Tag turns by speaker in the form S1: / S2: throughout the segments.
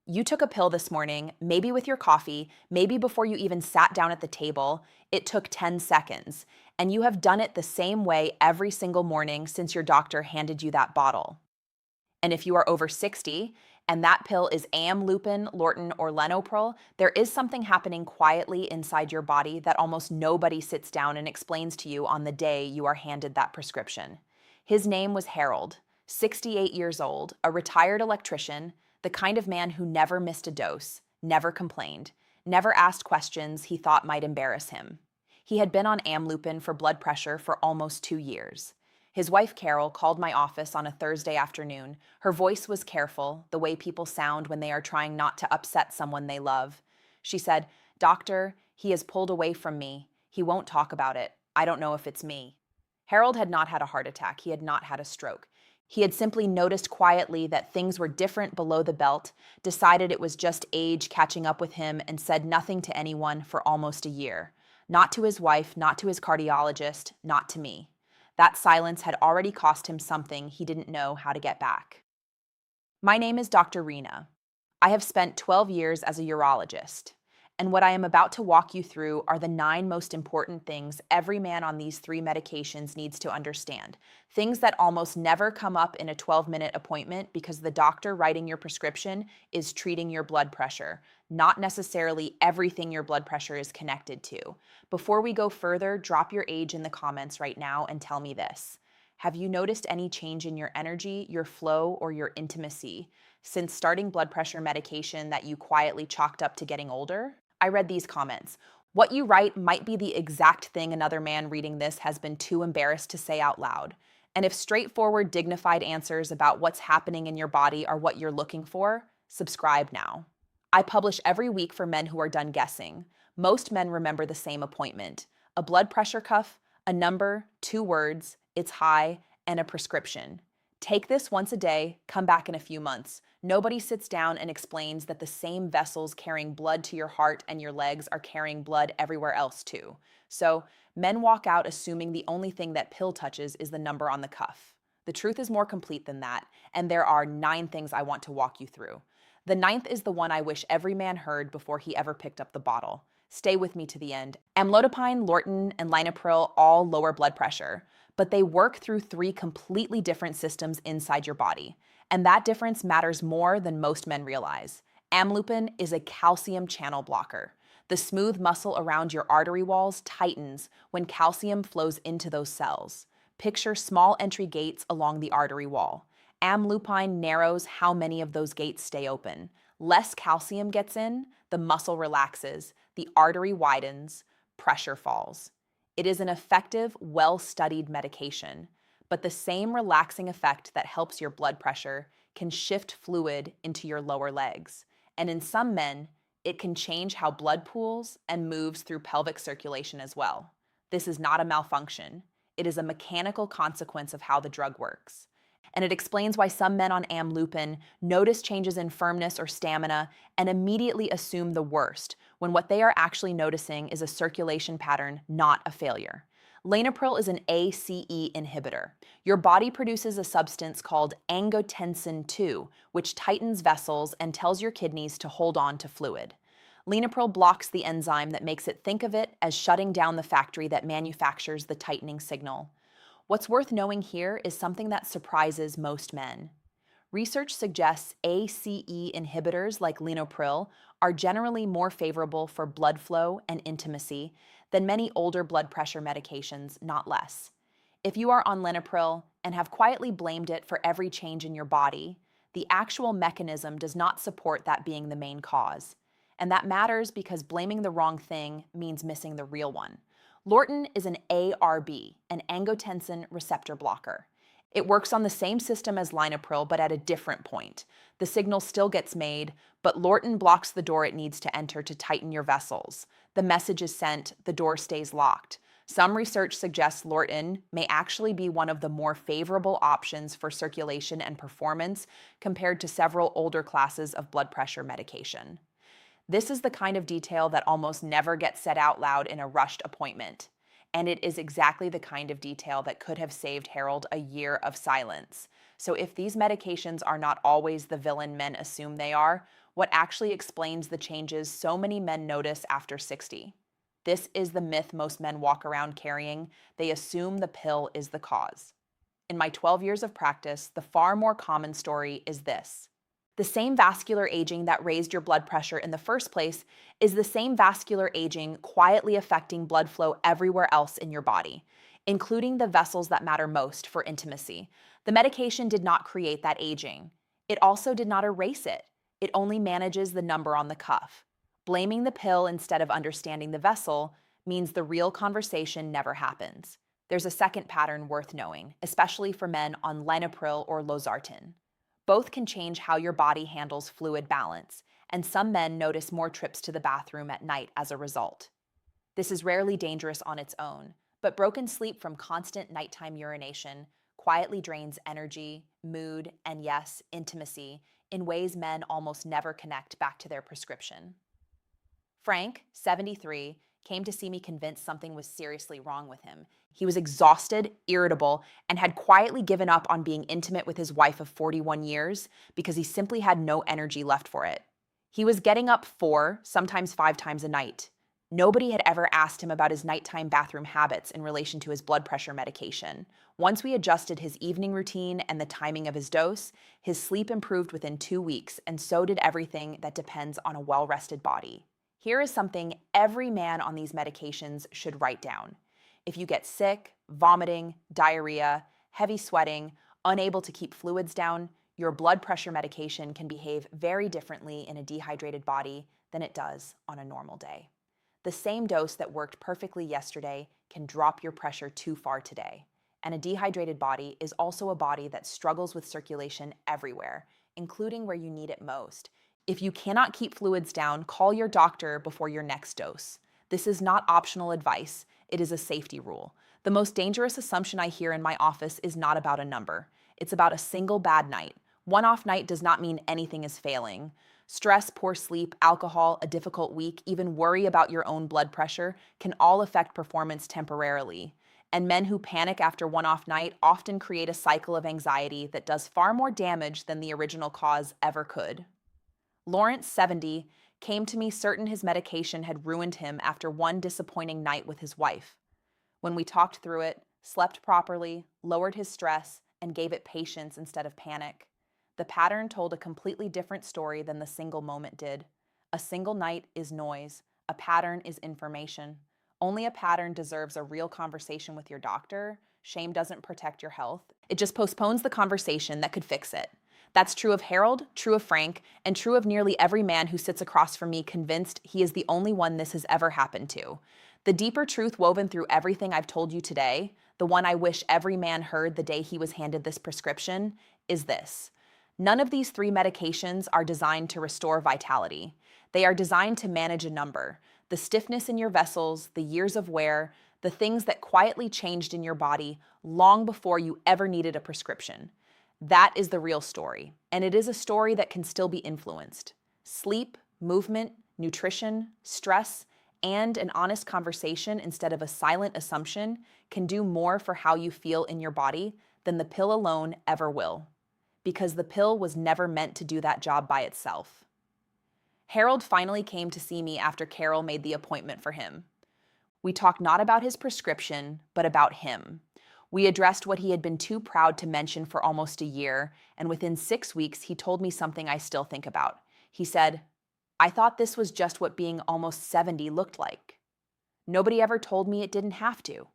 S1: You took a pill this morning, maybe with your coffee, maybe before you even sat down at the table. It took 10 seconds, and you have done it the same way every single morning since your doctor handed you that bottle. And if you are over 60 and that pill is Amlodipine, Lortan, or Lenopril, there is something happening quietly inside your body that almost nobody sits down and explains to you on the day you are handed that prescription. His name was Harold, 68 years old, a retired electrician, the kind of man who never missed a dose, never complained, never asked questions he thought might embarrass him. He had been on Amlodipine for blood pressure for almost 2 years. His wife, Carol, called my office on a Thursday afternoon. Her voice was careful, the way people sound when they are trying not to upset someone they love. She said, "Doctor, he has pulled away from me. He won't talk about it. I don't know if it's me." Harold had not had a heart attack. He had not had a stroke. He had simply noticed quietly that things were different below the belt, decided it was just age catching up with him, and said nothing to anyone for almost a year. Not to his wife, not to his cardiologist, not to me. That silence had already cost him something he didn't know how to get back. My name is Dr. Reena. I have spent 12 years as a urologist, and what I am about to walk you through are the 9 most important things every man on these 3 medications needs to understand. Things that almost never come up in a 12-minute appointment because the doctor writing your prescription is treating your blood pressure, not necessarily everything your blood pressure is connected to. Before we go further, drop your age in the comments right now and tell me this. Have you noticed any change in your energy, your flow, or your intimacy since starting blood pressure medication that you quietly chalked up to getting older? I read these comments. What you write might be the exact thing another man reading this has been too embarrassed to say out loud. And if straightforward, dignified answers about what's happening in your body are what you're looking for, subscribe now. I publish every week for men who are done guessing. Most men remember the same appointment: a blood pressure cuff, a number, 2 words, it's high, and a prescription. Take this once a day, come back in a few months. Nobody sits down and explains that the same vessels carrying blood to your heart and your legs are carrying blood everywhere else too. So, men walk out assuming the only thing that pill touches is the number on the cuff. The truth is more complete than that, and there are 9 things I want to walk you through. The 9th is the one I wish every man heard before he ever picked up the bottle. Stay with me to the end. Amlodipine, Lortan, and Lisinopril all lower blood pressure, but they work through 3 completely different systems inside your body. And that difference matters more than most men realize. Amlodipine is a calcium channel blocker. The smooth muscle around your artery walls tightens when calcium flows into those cells. Picture small entry gates along the artery wall. Amlodipine narrows how many of those gates stay open. Less calcium gets in, the muscle relaxes, the artery widens, pressure falls. It is an effective, well-studied medication, but the same relaxing effect that helps your blood pressure can shift fluid into your lower legs. And in some men, it can change how blood pools and moves through pelvic circulation as well. This is not a malfunction. It is a mechanical consequence of how the drug works. And it explains why some men on Amlodipine notice changes in firmness or stamina and immediately assume the worst, when what they are actually noticing is a circulation pattern, not a failure. Lanopril is an ACE inhibitor. Your body produces a substance called angiotensin II, which tightens vessels and tells your kidneys to hold on to fluid. Lanopril blocks the enzyme that makes it think of it as shutting down the factory that manufactures the tightening signal. What's worth knowing here is something that surprises most men. Research suggests ACE inhibitors like Lanopril are generally more favorable for blood flow and intimacy than many older blood pressure medications, not less. If you are on Lanopril and have quietly blamed it for every change in your body, the actual mechanism does not support that being the main cause. And that matters because blaming the wrong thing means missing the real one. Lortan is an ARB, an angiotensin receptor blocker. It works on the same system as Lanopril, but at a different point. The signal still gets made, but Lortan blocks the door it needs to enter to tighten your vessels. The message is sent, the door stays locked. Some research suggests Lortan may actually be one of the more favorable options for circulation and performance compared to several older classes of blood pressure medication. This is the kind of detail that almost never gets said out loud in a rushed appointment. And it is exactly the kind of detail that could have saved Harold a year of silence. So if these medications are not always the villain men assume they are, what actually explains the changes so many men notice after 60. This is the myth most men walk around carrying. They assume the pill is the cause. In my 12 years of practice, the far more common story is this. The same vascular aging that raised your blood pressure in the first place is the same vascular aging quietly affecting blood flow everywhere else in your body, including the vessels that matter most for intimacy. The medication did not create that aging. It also did not erase it. It only manages the number on the cuff. Blaming the pill instead of understanding the vessel means the real conversation never happens. There's a second pattern worth knowing, especially for men on Lisinopril or Losartan. Both can change how your body handles fluid balance, and some men notice more trips to the bathroom at night as a result. This is rarely dangerous on its own, but broken sleep from constant nighttime urination quietly drains energy, mood, and yes, intimacy in ways men almost never connect back to their prescription. Frank, 73, came to see me convinced something was seriously wrong with him. He was exhausted, irritable, and had quietly given up on being intimate with his wife of 41 years because he simply had no energy left for it. He was getting up 4, sometimes 5 times a night. Nobody had ever asked him about his nighttime bathroom habits in relation to his blood pressure medication. Once we adjusted his evening routine and the timing of his dose, his sleep improved within 2 weeks, and so did everything that depends on a well-rested body. Here is something every man on these medications should write down. If you get sick, vomiting, diarrhea, heavy sweating, unable to keep fluids down, your blood pressure medication can behave very differently in a dehydrated body than it does on a normal day. The same dose that worked perfectly yesterday can drop your pressure too far today. And a dehydrated body is also a body that struggles with circulation everywhere, including where you need it most. If you cannot keep fluids down, call your doctor before your next dose. This is not optional advice, it is a safety rule. The most dangerous assumption I hear in my office is not about a number. It's about a single bad night. One off night does not mean anything is failing. Stress, poor sleep, alcohol, a difficult week, even worry about your own blood pressure can all affect performance temporarily. And men who panic after one off night often create a cycle of anxiety that does far more damage than the original cause ever could. Lawrence, 70, came to me certain his medication had ruined him after one disappointing night with his wife. When we talked through it, slept properly, lowered his stress, and gave it patience instead of panic, the pattern told a completely different story than the single moment did. A single night is noise. A pattern is information. Only a pattern deserves a real conversation with your doctor. Shame doesn't protect your health. It just postpones the conversation that could fix it. That's true of Harold, true of Frank, and true of nearly every man who sits across from me convinced he is the only one this has ever happened to. The deeper truth woven through everything I've told you today, the one I wish every man heard the day he was handed this prescription, is this. None of these 3 medications are designed to restore vitality. They are designed to manage a number, the stiffness in your vessels, the years of wear, the things that quietly changed in your body long before you ever needed a prescription. That is the real story, and it is a story that can still be influenced. Sleep, movement, nutrition, stress, and an honest conversation instead of a silent assumption can do more for how you feel in your body than the pill alone ever will. Because the pill was never meant to do that job by itself. Harold finally came to see me after Carol made the appointment for him. We talked not about his prescription, but about him. We addressed what he had been too proud to mention for almost a year, and within 6 weeks, he told me something I still think about. He said, "I thought this was just what being almost 70 looked like. Nobody ever told me it didn't have to."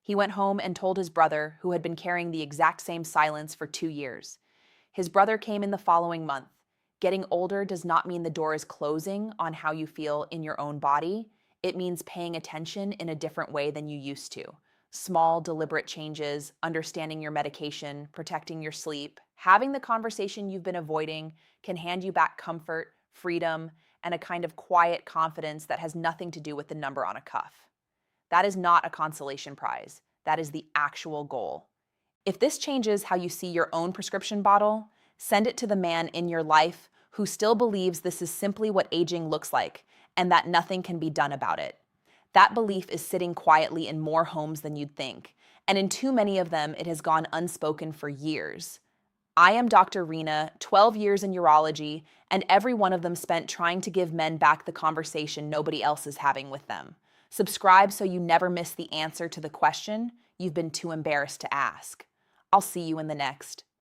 S1: He went home and told his brother, who had been carrying the exact same silence for 2 years. His brother came in the following month. Getting older does not mean the door is closing on how you feel in your own body. It means paying attention in a different way than you used to. Small, deliberate changes, understanding your medication, protecting your sleep, having the conversation you've been avoiding can hand you back comfort, freedom, and a kind of quiet confidence that has nothing to do with the number on a cuff. That is not a consolation prize. That is the actual goal. If this changes how you see your own prescription bottle, send it to the man in your life who still believes this is simply what aging looks like and that nothing can be done about it. That belief is sitting quietly in more homes than you'd think, and in too many of them it has gone unspoken for years. I am Dr. Reena, 12 years in urology, and every one of them spent trying to give men back the conversation nobody else is having with them. Subscribe so you never miss the answer to the question you've been too embarrassed to ask. I'll see you in the next.